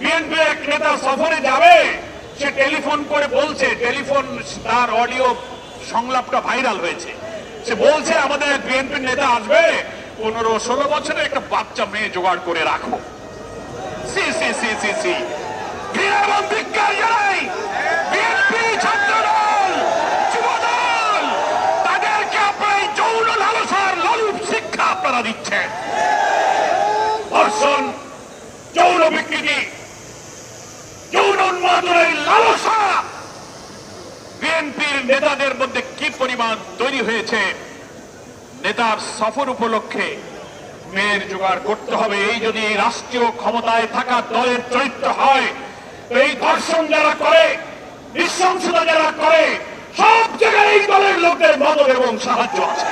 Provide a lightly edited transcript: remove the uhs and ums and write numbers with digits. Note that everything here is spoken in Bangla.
বিএনপির এক নেতা সফরে যাবে, সে টেলিফোন করে বলছে, টেলিফোন তার অডিও সংলাপটা ভাইরাল হয়েছে, সে বলছে আমাদের এক বিএনপির নেতা আসবে, 15-16 বছরের একটা বাচ্চা মেয়ে জোগাড় করে রাখো। C C C C C এবং বিজ্ঞান জানাই বিএনপি ছাত্রদল যুবদল তাদেরকে আপনার যৌন লালসার লালুপ শিক্ষা আপনারা দিচ্ছেন। ধর্ষণ, যৌন বিকৃতি, যৌন উন্মাদনের লালসা বিএনপির নেতাদের মধ্যে কি পরিমাণ তৈরি হয়েছে। নেতার সফর উপলক্ষে মেয়ের জোগাড় করতে হবে, এই যদি রাষ্ট্রীয় ক্ষমতায় থাকা দলের চরিত্র হয়, এই ধর্ষণ যারা করে, নৃশংসতা যারা করে, সব জায়গায় এই দলের লোকদের মদত এবং সাহায্য আছে।